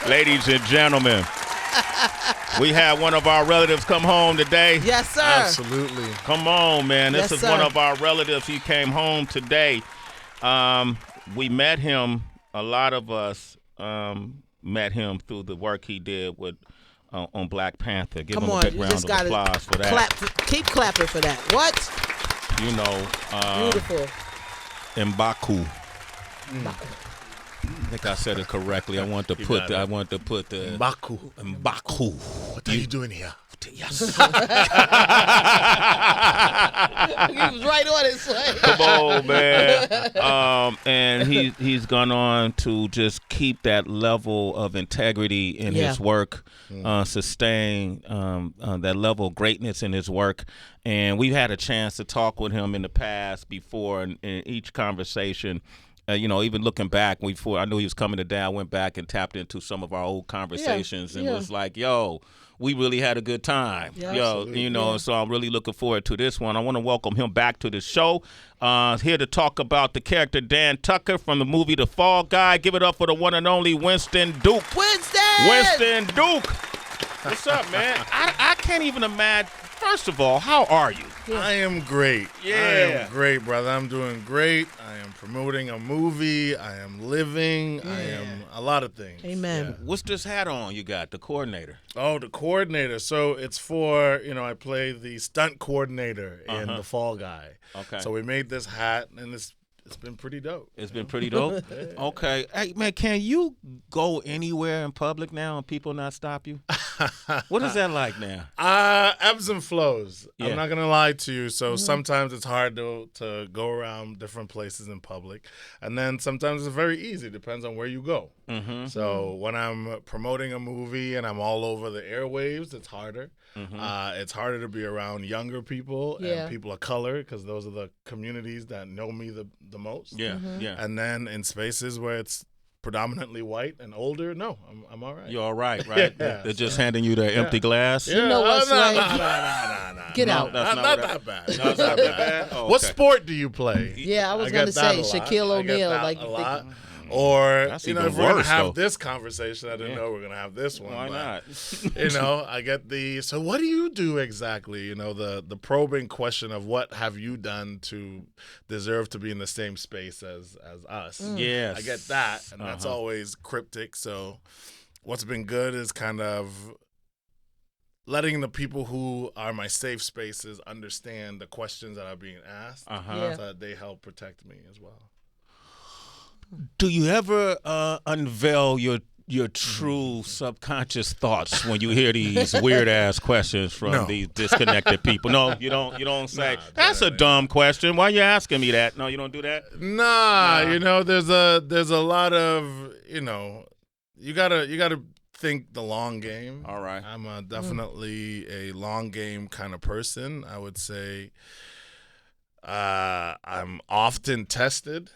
Ladies and gentlemen, we had one of our relatives come home today. Yes, sir. Absolutely. Come on, man. This Yes, is sir. one of our relatives. He came home today. We met him. A lot of us met him through the work he did with on Black Panther. Give him a big round of applause for that. Keep clapping for that. What? You know, Beautiful. M'Baku. I think I said it correctly. I want to put the M'Baku. What are you doing here? Yes. He was right on his way. Come on, man. And he's gone on to just keep that level of integrity in his work, sustain that level of greatness in his work. And we've had a chance to talk with him in the past before, and in each conversation. Even looking back, before I knew he was coming today, I went back and tapped into some of our old conversations and was like, yo, we really had a good time. So I'm really looking forward to this one. I want to welcome him back to the show. Here to talk about the character Dan Tucker from the movie The Fall Guy. Give it up for the one and only Winston Duke. Winston Duke. What's up, man? I can't even imagine. First of all, how are you? I am great. Yeah. I am great, brother. I'm doing great. I am promoting a movie. I am living. I am a lot of things. Amen. Yeah. What's this hat on you got, the coordinator? Oh, the coordinator. So it's for, I play the stunt coordinator in The Fall Guy. Okay. So we made this hat, and it's been pretty dope. It's been pretty dope? Okay. Hey, man, can you go anywhere in public now and people not stop you? What is that like now? Ebbs and flows. Yeah. I'm not going to lie to you. So sometimes it's hard to go around different places in public. And then sometimes it's very easy. Depends on where you go. So when I'm promoting a movie and I'm all over the airwaves, it's harder. It's harder to be around younger people and people of color because those are the communities that know me the most. Yeah. And then in spaces where it's predominantly white and older, no, I'm all right. You're all right? Yeah, They're just handing you the empty glass? You know what's nah, right. nah. Get out. That's Not that bad. No, it's not that bad? Oh, What okay. sport do you play? Yeah, I was get going to that say a lot. Shaquille I get O'Neal. that Like a lot. Or, That's if even we're going to worse, have though. this conversation, I didn't know we're going to have this one. Why but, not? I get so what do you do exactly? The probing question of what have you done to deserve to be in the same space as us? Yes. I get that, and that's always cryptic. So what's been good is kind of letting the people who are my safe spaces understand the questions that are being asked so that they help protect me as well. Do you ever unveil your true subconscious thoughts when you hear these weird ass questions from these disconnected people? No, you don't. You don't say that's a dumb question. Why are you asking me that? No, you don't do that. Nah. There's a lot of you gotta think the long game. All right. I'm definitely a long game kind of person. I would say I'm often tested.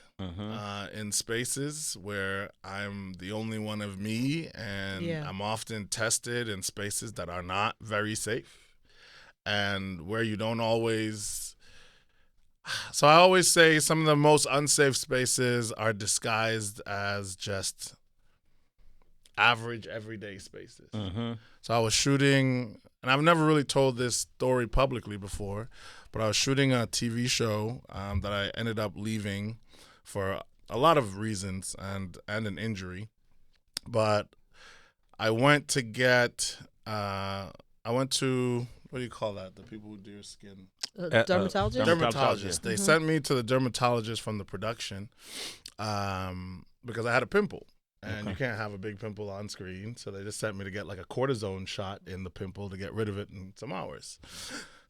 In spaces where I'm the only one of me, and I'm often tested in spaces that are not very safe and where you don't always. So I always say some of the most unsafe spaces are disguised as just average, everyday spaces. So I was shooting, and I've never really told this story publicly before, but I was shooting a TV show that I ended up leaving for a lot of reasons and an injury. But I went to what do you call that? The people who do your skin? Dermatologist? Dermatologist. They sent me to the dermatologist from the production because I had a pimple. And you can't have a big pimple on screen. So they just sent me to get like a cortisone shot in the pimple to get rid of it in some hours.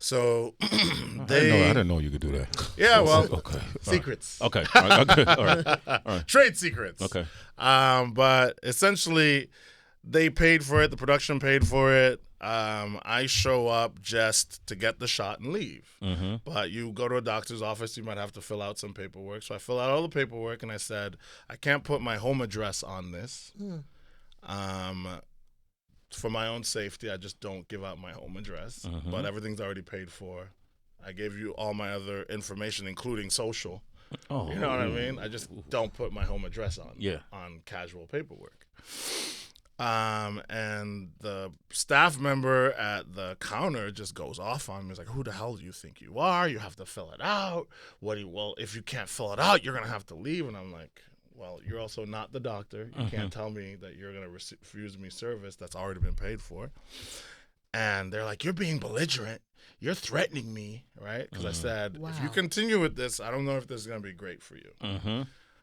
So I didn't know you could do that. Yeah, well, secrets. Okay. All right. Trade secrets. Okay. But essentially, they paid for it. The production paid for it. I show up just to get the shot and leave. But you go to a doctor's office, you might have to fill out some paperwork. So I fill out all the paperwork, and I said, I can't put my home address on this. For my own safety, I just don't give out my home address. But everything's already paid for. I gave you all my other information, including social. You know what I mean? I just don't put my home address on casual paperwork. And the staff member at the counter just goes off on me. He's like, "Who the hell do you think you are? You have to fill it out. Well, if you can't fill it out, you're gonna have to leave." And I'm like, "Well, you're also not the doctor. You can't tell me that you're gonna refuse me service that's already been paid for." And they're like, "You're being belligerent. You're threatening me, right?" Because I said, "If you continue with this, I don't know if this is gonna be great for you."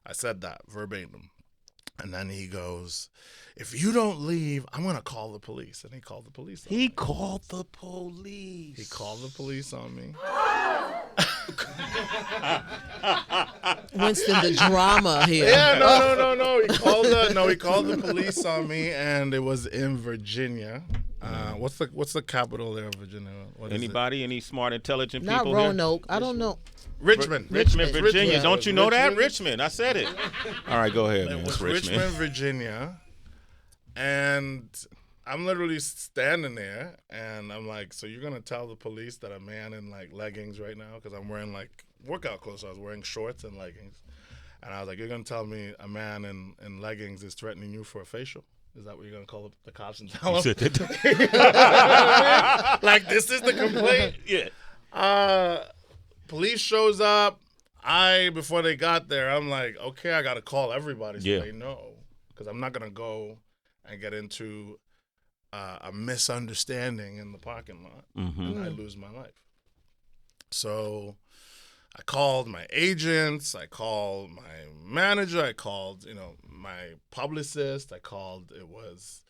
I said that verbatim. And then he goes, "If you don't leave, I'm going to call the police." And he called the police on me. He called the police. He called the police on me. Winston, the drama here. Yeah, no. He called the police on me, and it was in Virginia. What's the capital there of Virginia? Anybody? Any smart, intelligent Not people Roanoke. here? I don't know. Richmond, Virginia. Don't you know that? Richmond. I said it. All right, go ahead, man. It was It's Richmond, Virginia. And I'm literally standing there, and I'm like, "So you're going to tell the police that a man in, like, leggings right now," because I'm wearing, like, workout clothes. So I was wearing shorts and leggings. And I was like, "You're going to tell me a man in leggings is threatening you for a facial? Is that what you're going to call the cops and tell them?" Like, this is the complaint? Yeah. Police shows up. Before they got there, I'm like, okay, I got to call everybody so they know. Because I'm not going to go and get into a misunderstanding in the parking lot. And I lose my life. So I called my agents. I called my manager. I called, my publicist. It was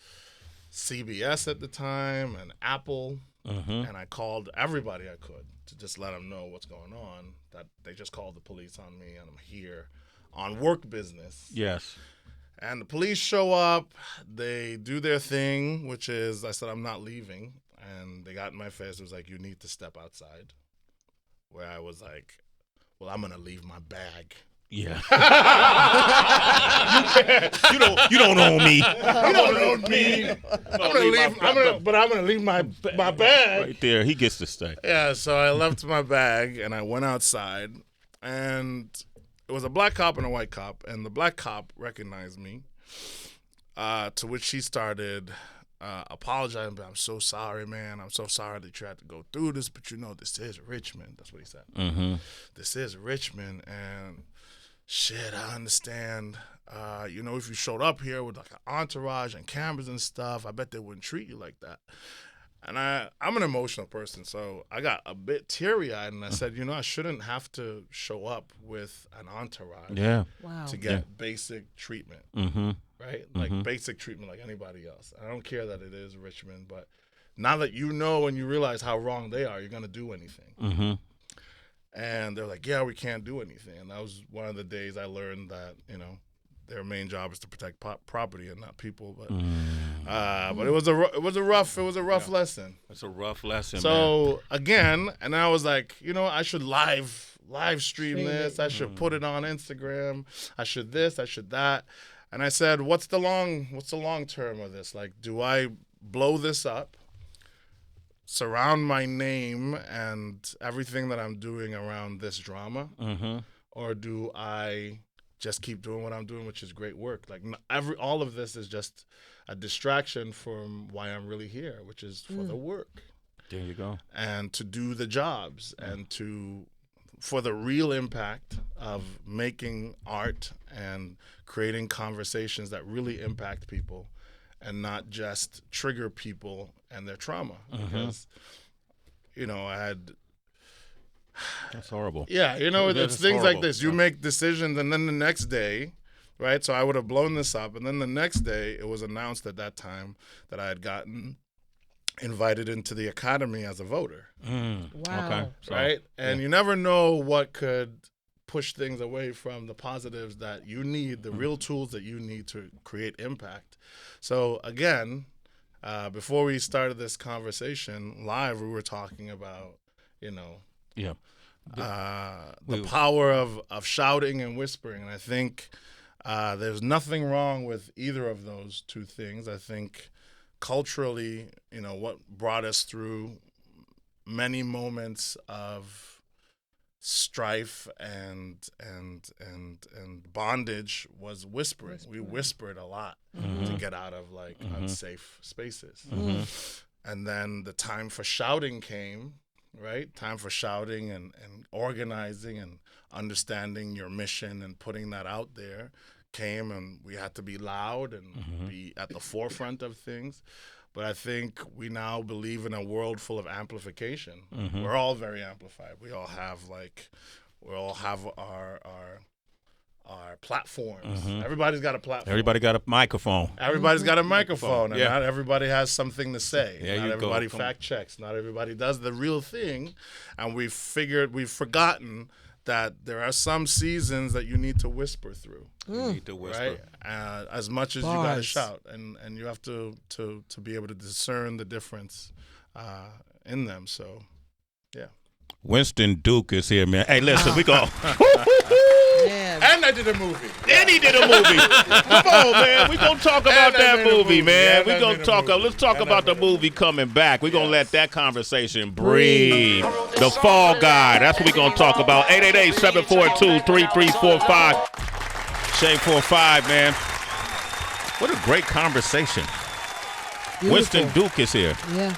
CBS at the time and Apple. And I called everybody I could to just let them know what's going on, that they just called the police on me and I'm here on work business. Yes. And the police show up. They do their thing, which is I said I'm not leaving. And they got in my face. It was like, "You need to step outside." Where I was like, "Well, I'm going to leave my bag." Yeah. You don't own me. You don't own me. I'm gonna leave my bag. Right there. He gets to stay. Yeah, so I left my bag and I went outside, and it was a black cop and a white cop, and the black cop recognized me, to which she started apologizing. "But I'm so sorry, man. I'm so sorry that you had to go through this, but this is Richmond." That's what he said. This is Richmond, and shit, I understand. If you showed up here with like an entourage and cameras and stuff, I bet they wouldn't treat you like that. And I'm an emotional person, so I got a bit teary-eyed, and I said, I shouldn't have to show up with an entourage to get basic treatment, right? Like basic treatment like anybody else. I don't care that it is Richmond, but now that you know and you realize how wrong they are, you're going to do anything. And they're like, "Yeah, we can't do anything." And that was one of the days I learned that, their main job is to protect property and not people. But it was a rough lesson. It's a rough lesson. So again, and I was like, I should live stream this. I should put it on Instagram. I should this. I should that. And I said, what's the long term of this? Like, do I blow this up, surround my name and everything that I'm doing around this drama, or do I just keep doing what I'm doing, which is great work? Like, all of this is just a distraction from why I'm really here, which is for the work. There you go. And to do the jobs and for the real impact of making art and creating conversations that really impact people and not just trigger people and their trauma. Because, I had... That's horrible. Yeah, it's things like this. You make decisions, and then the next day, right? So I would have blown this up, and then the next day it was announced at that time that I had gotten invited into the academy as a voter. Wow. Okay. Right? And you never know what could push things away from the positives that you need, the real tools that you need to create impact. So again, before we started this conversation live, we were talking about, the power of shouting and whispering. And I think there's nothing wrong with either of those two things. I think culturally, what brought us through many moments of strife and bondage was whispering. We whispered a lot to get out of like unsafe spaces. And then the time for shouting came, right? Time for shouting and organizing and understanding your mission and putting that out there came, and we had to be loud and be at the forefront of things. But I think we now believe in a world full of amplification. We're all very amplified. We all have our platforms. Everybody's got a platform. Everybody got a microphone. Everybody's got a microphone, and not everybody has something to say. There Not you everybody go. fact checks. Not everybody does the real thing, and we've forgotten that there are some seasons that you need to whisper through. You need to whisper. Right? As much as you got to shout, and you have to be able to discern the difference in them. So, yeah. Winston Duke is here, man. Hey, listen, we go. Yeah. And I did a movie. And he did a movie. Come on, man. We're going to talk about that movie, man. We're going to talk. Let's talk about the movie coming back. We're going to let that conversation breathe. The Fall Guy. That's what we're going to talk about. 888-742-3345. Shade 45, man. What a great conversation. Beautiful. Winston Duke is here. Yeah.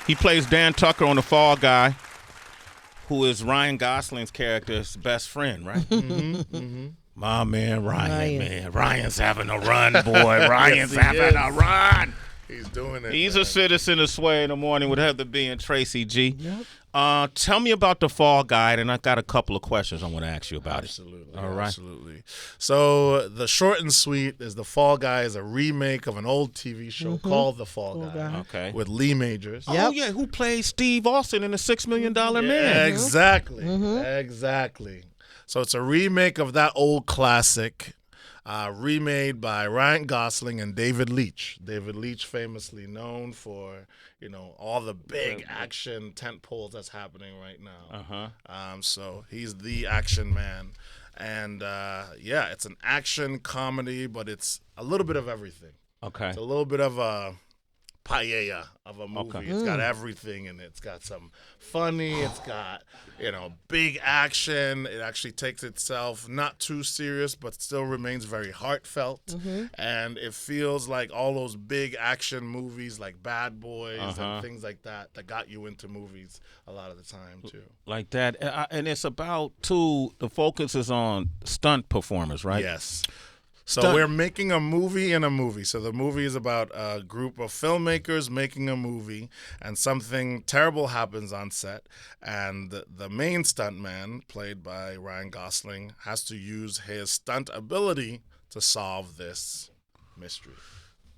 He plays Dan Tucker on The Fall Guy, who is Ryan Gosling's character's best friend, right? My man, Ryan, man. Ryan's having a run, boy. Ryan's having a run. He's doing it. He's man. a citizen of Sway in the Morning with Heather B and Tracy G. Yep. Tell me about The Fall Guy, and I got a couple of questions I want to ask you about Absolutely. All right. Absolutely. So the short and sweet is The Fall Guy is a remake of an old TV show called The Fall Guy. Okay. With Lee Majors. Oh, yeah, who played Steve Austin in The $6 Million Man. Exactly. Exactly. So it's a remake of that old classic, remade by Ryan Gosling and David Leitch. David Leitch, famously known for, all the big action tent poles that's happening right now. So he's the action man. And, it's an action comedy, but it's a little bit of everything. Okay. It's a little bit of a paella of a movie. Okay. It's got everything in it. It's got some funny. It's got, big action. It actually takes itself not too serious, but still remains very heartfelt. And it feels like all those big action movies like Bad Boys and things like that got you into movies a lot of the time, too. Like that. And it's about, too, the focus is on stunt performers, right? Yes. So we're making a movie in a movie. So the movie is about a group of filmmakers making a movie, and something terrible happens on set, and the main stuntman, played by Ryan Gosling, has to use his stunt ability to solve this mystery.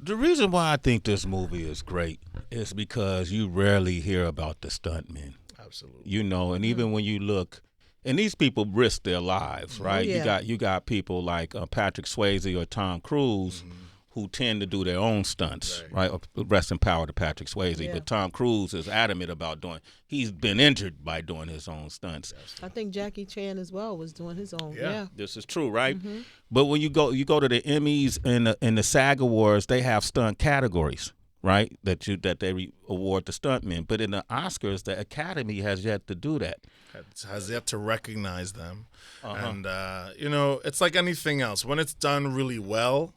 The reason why I think this movie is great is because you rarely hear about the stuntmen. Absolutely. And even when you look, and these people risk their lives, right? Yeah. You got people like Patrick Swayze or Tom Cruise who tend to do their own stunts, right? Rest in power to Patrick Swayze. Yeah. But Tom Cruise is adamant about he's been injured by doing his own stunts. I think Jackie Chan as well was doing his own. Yeah. This is true, right? But when you go to the Emmys and the SAG Awards, they have stunt categories, right? That they award the stuntmen. But in the Oscars, the Academy has yet to do that. Has yet to recognize them. And, it's like anything else. When it's done really well,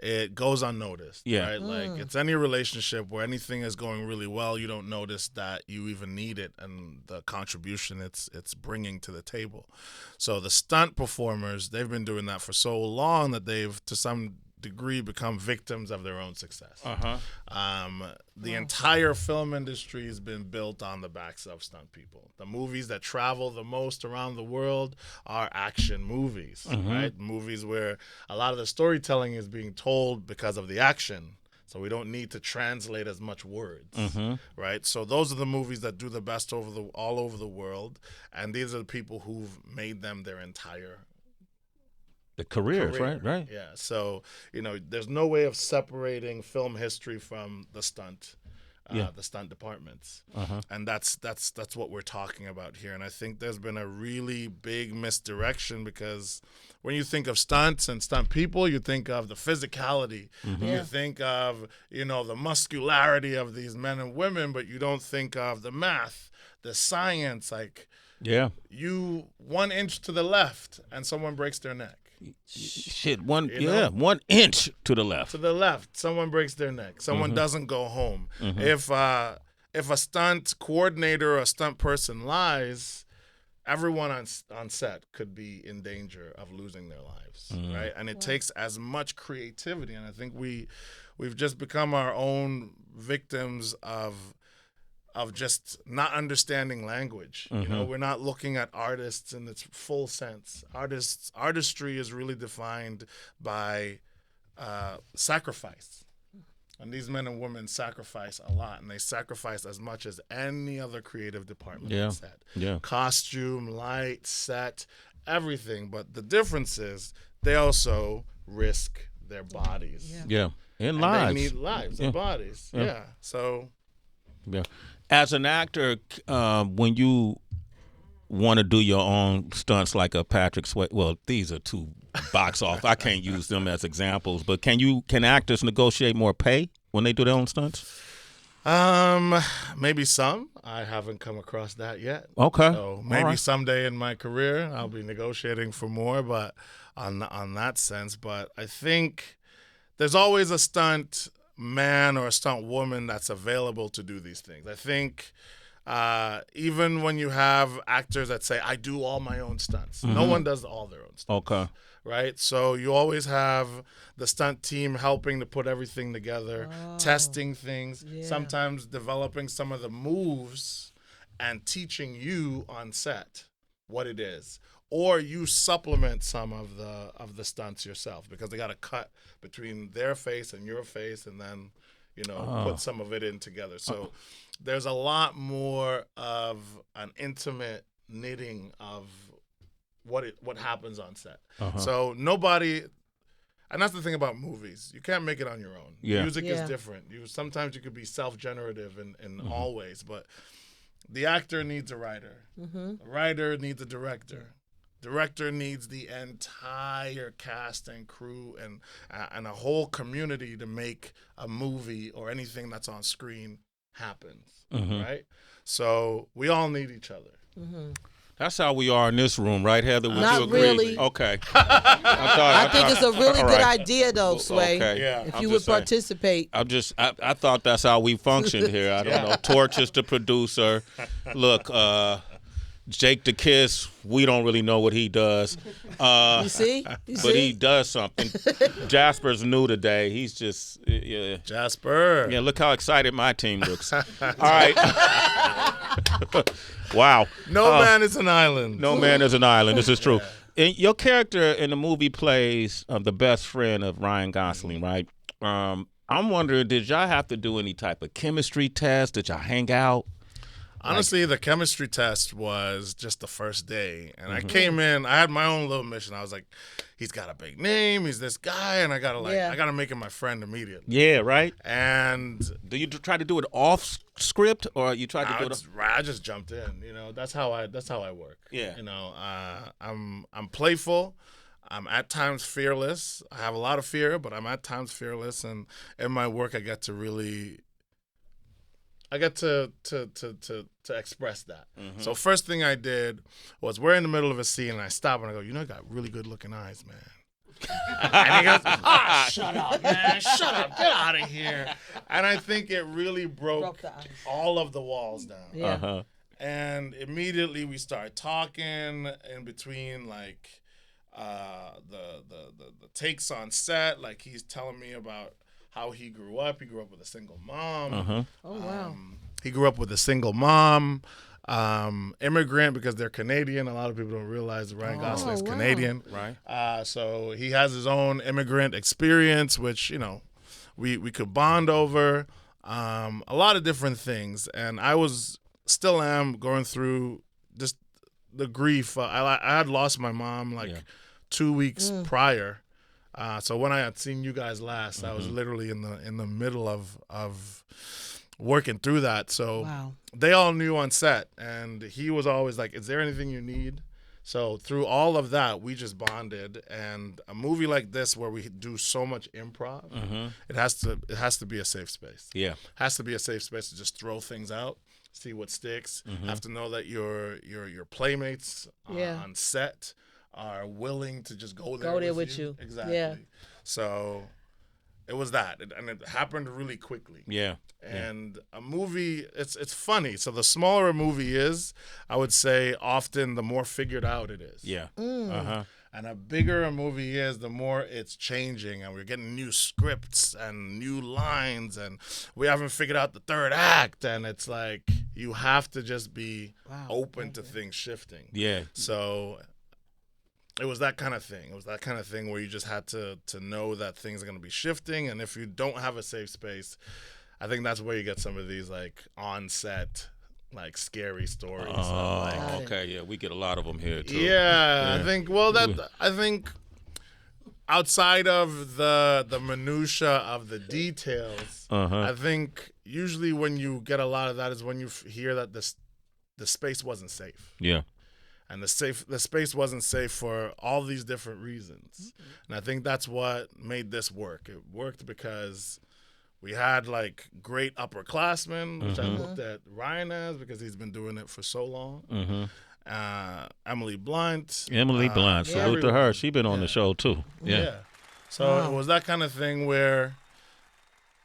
it goes unnoticed. Yeah. Right? Like, it's any relationship where anything is going really well, you don't notice that you even need it and the contribution it's bringing to the table. So the stunt performers, they've been doing that for so long that they've, to some degree, become victims of their own success. The entire film industry has been built on the backs of stunt people. The movies that travel the most around the world are action movies, right? Movies where a lot of the storytelling is being told because of the action. So we don't need to translate as much words, right? So those are the movies that do the best all over the world, and these are the people who've made them their entire The careers, career. right? Yeah. So, there's no way of separating film history from the stunt, the stunt departments. And that's what we're talking about here. And I think there's been a really big misdirection, because when you think of stunts and stunt people, you think of the physicality. You think of, the muscularity of these men and women, but you don't think of the math, the science, like, Yeah. You 1 inch to the left, and someone breaks their neck. Shit, 1 inch to the left. To the left, someone breaks their neck. Someone doesn't go home. If a stunt coordinator or a stunt person lies, everyone on set could be in danger of losing their lives, right? And it takes as much creativity, and I think we've just become our own victims of just not understanding language. You know, we're not looking at artists in its full sense. Artistry is really defined by sacrifice. And these men and women sacrifice a lot, and they sacrifice as much as any other creative department on set. Yeah. Costume, light, set, everything. But the difference is they also risk their bodies. Yeah. And lives. They need lives and bodies. Yeah. So. Yeah. As an actor, when you want to do your own stunts like a Patrick Swayze, well, these are two box off. I can't use them as examples, but can actors negotiate more pay when they do their own stunts? Maybe some. I haven't come across that yet. Okay. So maybe someday in my career I'll be negotiating for more, but on that sense. But I think there's always a stunt man or a stunt woman that's available to do these things. I think even when you have actors that say, I do all my own stunts, no one does all their own stunts. Okay. Right? So you always have the stunt team helping to put everything together, testing things, sometimes developing some of the moves and teaching you on set what it is. Or you supplement some of the stunts yourself because they got to cut between their face and your face and then, put some of it in together. So there's a lot more of an intimate knitting of what happens on set. So nobody, and that's the thing about movies. You can't make it on your own. Music is different. Sometimes you could be self-generative in all ways, but the actor needs a writer. A writer needs a director. Director needs the entire cast and crew and a whole community to make a movie or anything that's on screen happens, right? So we all need each other. That's how we are in this room, right, Heather? Would Not you agree? really. Okay. I think it's a really good idea, though, Sway. Okay. Yeah. If you would participate. I thought that's how we functioned here. I don't know. Torch is the producer. Look, Jake the Kiss, we don't really know what he does. You see? But he does something. Jasper's new today. He's just, Jasper. Yeah, look how excited my team looks. All right. Wow. No man is an island. No man is an island. This is true. And your character in the movie plays the best friend of Ryan Gosling, right? I'm wondering, did y'all have to do any type of chemistry test? Did y'all hang out? Honestly, the chemistry test was just the first day. And I came in, I had my own little mission. I was like, he's got a big name, he's this guy, and I gotta make him my friend immediately. Yeah, right? And do you try to do it off script or you try to do it I just jumped in, that's how I work. Yeah. I'm playful. I'm at times fearless. I have a lot of fear, but I'm at times fearless, and in my work I get to express that. So first thing I did was we're in the middle of a scene and I stop and I go, you got really good looking eyes, man. And he goes, shut up, man. Shut up. Get out of here. And I think it really broke all of the walls down. Yeah. And immediately we start talking in between the takes on set. Like he's telling me about how he grew up. He grew up with a single mom. Oh, wow. He grew up with a single mom, immigrant because they're Canadian. A lot of people don't realize that Ryan Gosling's Canadian. Right. So he has his own immigrant experience, which, we could bond over. A lot of different things. And I still am going through just the grief. I had lost my mom 2 weeks prior. So when I had seen you guys last, I was literally in the middle of working through that. So they all knew on set, and he was always like, "Is there anything you need?" So through all of that, we just bonded. And a movie like this, where we do so much improv, it has to be a safe space. Yeah, it has to be a safe space to just throw things out. see what sticks. Have to know that your playmates on set are willing to just go there with you. Exactly. Yeah. So it was that, and it happened really quickly. Yeah. And a movie, it's funny. So the smaller a movie is, I would say often the more figured out it is. Yeah. And a bigger a movie is, the more it's changing, and we're getting new scripts and new lines, and we haven't figured out the third act, and it's like you have to just be open to things shifting. Yeah. So it was that kind of thing. It was that kind of thing where you just had to know that things are going to be shifting, and if you don't have a safe space, I think that's where you get some of these like on-set like scary stories. Okay, yeah, we get a lot of them here too. Yeah. I think outside of the minutia of the details, I think usually when you get a lot of that is when you hear that the space wasn't safe. Yeah. And the space wasn't safe for all these different reasons. And I think that's what made this work. It worked because we had like great upperclassmen, which I looked at Ryan as because he's been doing it for so long. Emily Blunt. Salute to her. She's been on the show too. Yeah. So it was that kind of thing where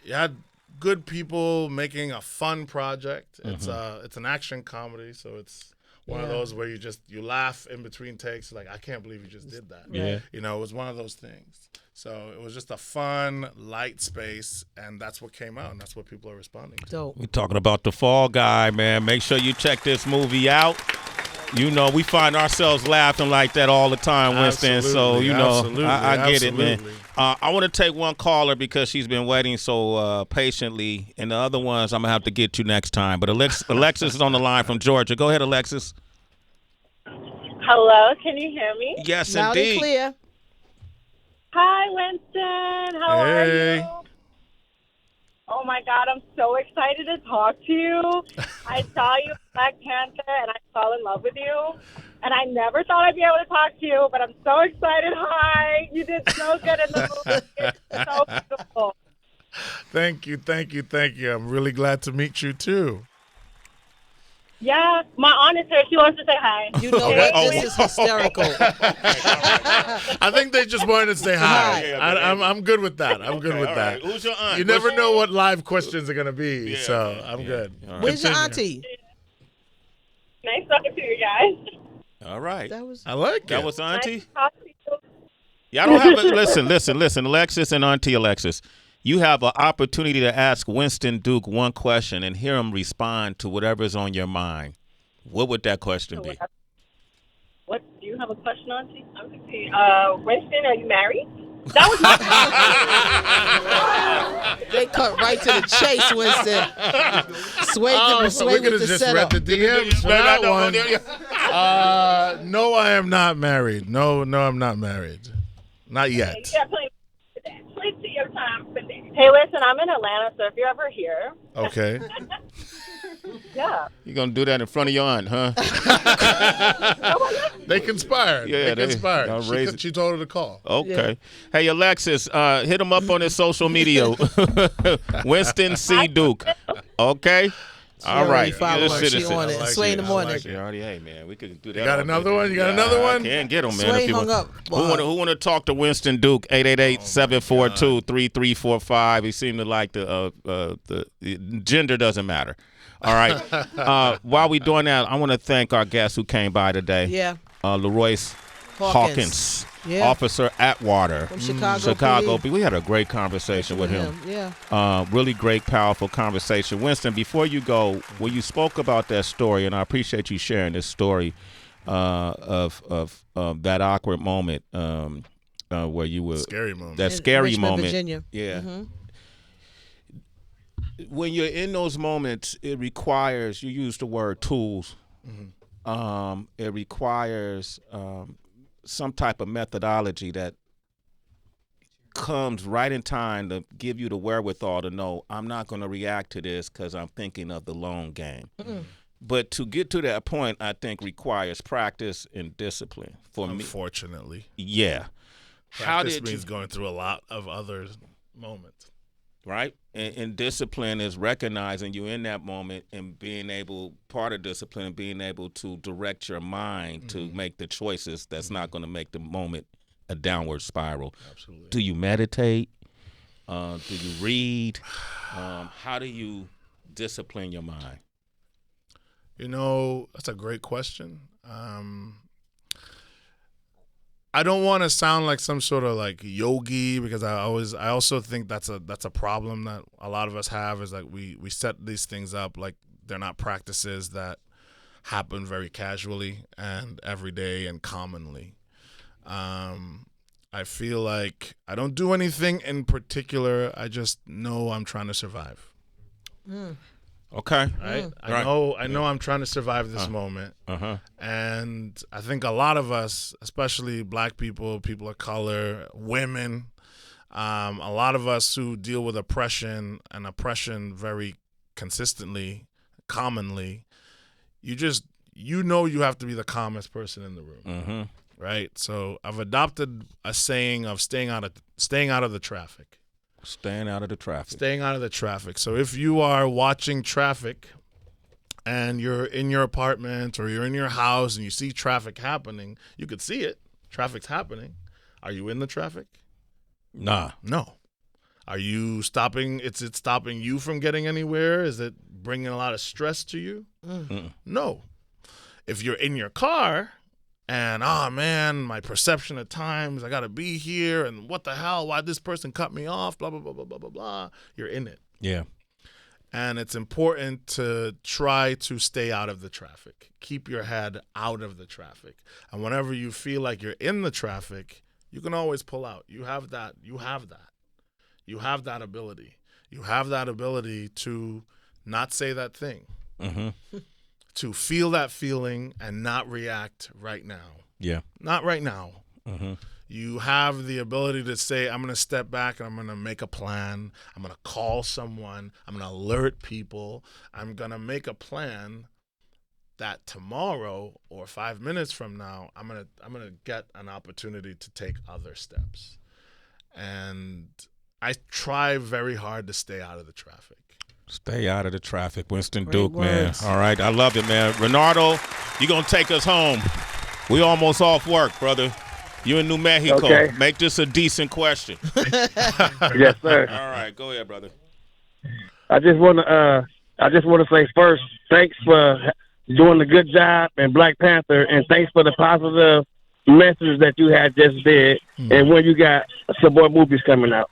you had good people making a fun project. It's an action comedy, so it's one of those where you laugh in between takes. Like, I can't believe you just did that. Yeah. You know, it was one of those things. So it was just a fun, light space, and that's what came out, and that's what people are responding to. Dope. We're talking about The Fall Guy, man. Make sure you check this movie out. You know, we find ourselves laughing like that all the time, Winston. Absolutely, so, I get it, man. I want to take one caller because she's been waiting so patiently, and the other ones I'm going to have to get to next time. But Alexis is on the line from Georgia. Go ahead, Alexis. Hello, can you hear me? Yes, Loud indeed. and clear. Hi, Winston. How are you? Oh, my God, I'm so excited to talk to you. I saw you in Black Panther, and I fell in love with you. And I never thought I'd be able to talk to you, but I'm so excited. Hi. You did so good in the movie. It's so beautiful. Thank you. I'm really glad to meet you, too. Yeah, my aunt is here. She wants to say hi. You know what? This is hysterical. I think they just wanted to say hi. I'm good with that. I'm good with that. Right. Who's your aunt? You never know what live questions are going to be, so I'm good. Right. Where's your auntie? Nice talking to you guys. All right. I like it. That was auntie? Nice talking to you. Y'all don't have a listen, Alexis and Auntie Alexis. You have an opportunity to ask Winston Duke one question and hear him respond to whatever's on your mind. What would that question be? What do you have a question, Auntie? I'm going to see. Winston, are you married? That was my They cut right to the chase, Winston. We could have just read the DMs for that one. No, I am not married. No, I'm not married. Not yet. Yeah, please see your time. Hey, listen, I'm in Atlanta, so if you're ever here. Okay. Yeah. You gonna do that in front of your aunt, huh? They conspired. Yeah, they conspired. She told her to call. Okay. Yeah. Hey, Alexis, hit him up on his social media. Winston C. Duke. Okay. All right. She on it. Sway in the morning. Hey, man, we could do that. You got another one? I can't get him, man. Sway hung up. Who want to talk to Winston Duke? 888-742-3345. He seemed to like the gender doesn't matter. All right. While we doing that, I want to thank our guest who came by today. Yeah. Leroyce Hawkins. Yeah. Officer Atwater from Chicago. We had a great conversation with him. Yeah. Really great, powerful conversation. Winston, before you go, when you spoke about that story, and I appreciate you sharing this story of that awkward moment where you were scary moment. That scary Richmond, moment. Virginia. Yeah. Mm-hmm. When you're in those moments, it requires, you use the word tools. Mm-hmm. It requires some type of methodology that comes right in time to give you the wherewithal to know I'm not going to react to this because I'm thinking of the long game. Mm-hmm. But to get to that point, I think requires practice and discipline. Unfortunately. Yeah. Practice means going through a lot of other moments. right? And discipline is recognizing you in that moment and being able, part of discipline, being able to direct your mind to make the choices that's not going to make the moment a downward spiral. Absolutely. Do you meditate? Do you read? How do you discipline your mind? That's a great question. I don't want to sound like some sort of like yogi, because I also think that's a problem that a lot of us have, is like we set these things up like they're not practices that happen very casually and every day and commonly. I feel like I don't do anything in particular. I just know I'm trying to survive. Okay. Right? I know I'm trying to survive this moment. And I think a lot of us, especially Black people, people of color, women, a lot of us who deal with oppression very consistently, commonly, you have to be the calmest person in the room. Right? So I've adopted a saying of staying out of the traffic. Staying out of the traffic. Staying out of the traffic. So if you are watching traffic and you're in your apartment or you're in your house and you see traffic happening, you could see it. Traffic's happening. Are you in the traffic? Nah. No. Are you stopping? Is it stopping you from getting anywhere? Is it bringing a lot of stress to you? No. If you're in your car and, oh, man, my perception at times, I got to be here, and what the hell, why this person cut me off, blah, blah, blah, blah, blah, blah, blah. You're in it. Yeah. And it's important to try to stay out of the traffic. Keep your head out of the traffic. And whenever you feel like you're in the traffic, you can always pull out. You have that. You have that ability. You have that ability to not say that thing. To feel that feeling and not react right now. Yeah. Not right now. You have the ability to say, I'm going to step back and I'm going to make a plan. I'm going to call someone. I'm going to alert people. I'm going to make a plan that tomorrow or 5 minutes from now, I'm going to get an opportunity to take other steps. And I try very hard to stay out of the traffic. Stay out of the traffic. Winston Great Duke, words. man. All right. I love it, man. Renardo, you're going to take us home. We almost off work, brother. You in New Mexico. Okay. Make this a decent question. Yes, sir. All right. Go ahead, brother. I just want to say first, thanks for doing a good job in Black Panther, and thanks for the positive message that you had just did. And when you got some more movies coming out.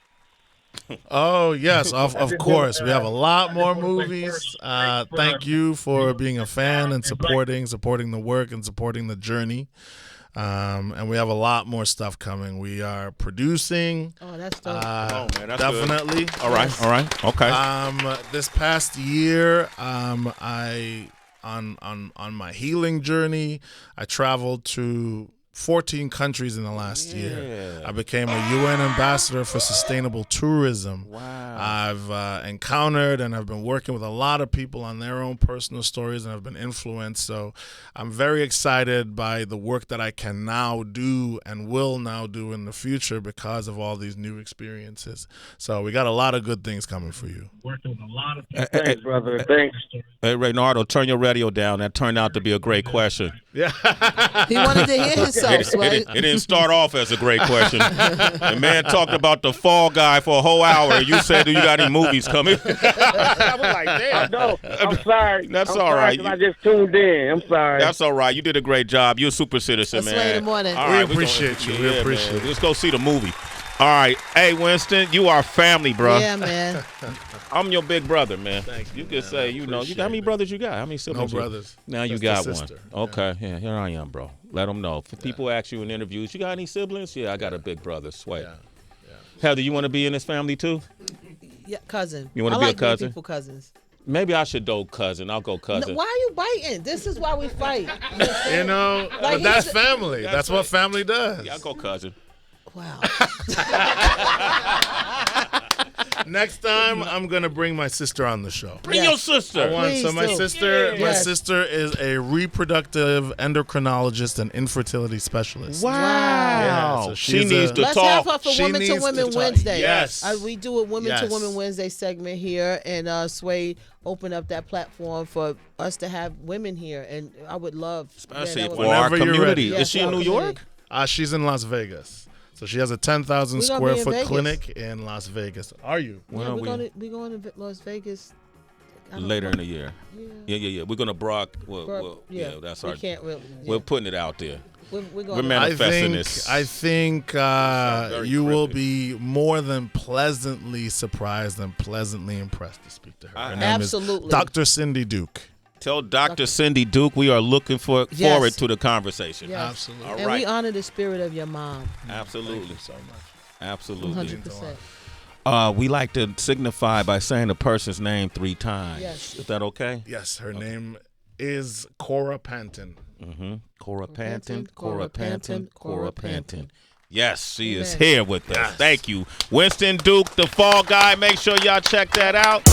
Oh, yes, of course. We have a lot more movies. Thank you for being a fan and supporting the work and supporting the journey. And we have a lot more stuff coming. We are producing. Oh, that's dope. Man, that's definitely. Good. All right. Okay. This past year, I on my healing journey, I traveled to 14 countries in the last year. I became a UN ambassador for sustainable tourism. Wow. I've encountered and I've been working with a lot of people on their own personal stories, and I've been influenced. So I'm very excited by the work that I can now do and will now do in the future because of all these new experiences. So we got a lot of good things coming for you. Working with a lot of people. Thanks, brother. Thanks. Hey, Reynaldo, turn your radio down. That turned out to be a great question. Yeah. He wanted to hear himself, Sway. It didn't start off as a great question. The man talked about the Fall Guy for a whole hour. You said, do you got any movies coming? I was like, damn. No, I'm sorry. That's I'm all sorry, right. I just tuned in. I'm sorry. That's all right. You did a great job. You're a super citizen, That's man. Sway in the morning. All We right, appreciate you. We appreciate man. it. Let's go see the movie. All right. Hey, Winston, you are family, bro. Yeah, man. I'm your big brother, man. Thank you, You could man. say, I you know, appreciate how many it. brothers you got? How many siblings? No brothers. Now you Just got a one. sister. Okay. Yeah, here I am, bro. Let them know. If people ask you in interviews, you got any siblings? Yeah, I got a big brother, Sway. Yeah. Heather, you want to be in this family too? Yeah, cousin. You wanna I be a like being cousin? people cousins. Maybe I should go cousin. I'll go cousin. No, why are you biting? This is why we fight. You know, Like, that's he's- family. That's what family does. Yeah, I'll go cousin. Wow. Next time, I'm gonna bring my sister on the show. Bring your sister. My sister is a reproductive endocrinologist and infertility specialist. Wow. Yeah, so she needs to Let's talk. have her for Women to Women Wednesday. Yes. We do a Women to Women Wednesday segment here, and Sway open up that platform for us to have women here, and I would love, especially for our community. Is she in New York? She's in Las Vegas. So she has a 10,000 square foot clinic in Las Vegas. Are you? Yeah, we're going to Las Vegas later in the year. Yeah. We're gonna that's our. Can't really. Yeah. We're putting it out there. We're manifesting this. I think you will be more than pleasantly surprised and pleasantly impressed to speak to her. Her name absolutely. is Dr. Cindy Duke. Tell Dr. Cindy Duke we are looking forward to the conversation. Yes. Absolutely. All and we honor the spirit of your mom. Absolutely. Thank you so much. Absolutely. 100%. We like to signify by saying the person's name 3 times. Yes. Is that okay? Yes, her name is Cora Panton. Cora Panton, Cora Panton, Cora Panton. Yes, she is here with us. Thank you. Winston Duke, the Fall Guy. Make sure y'all check that out.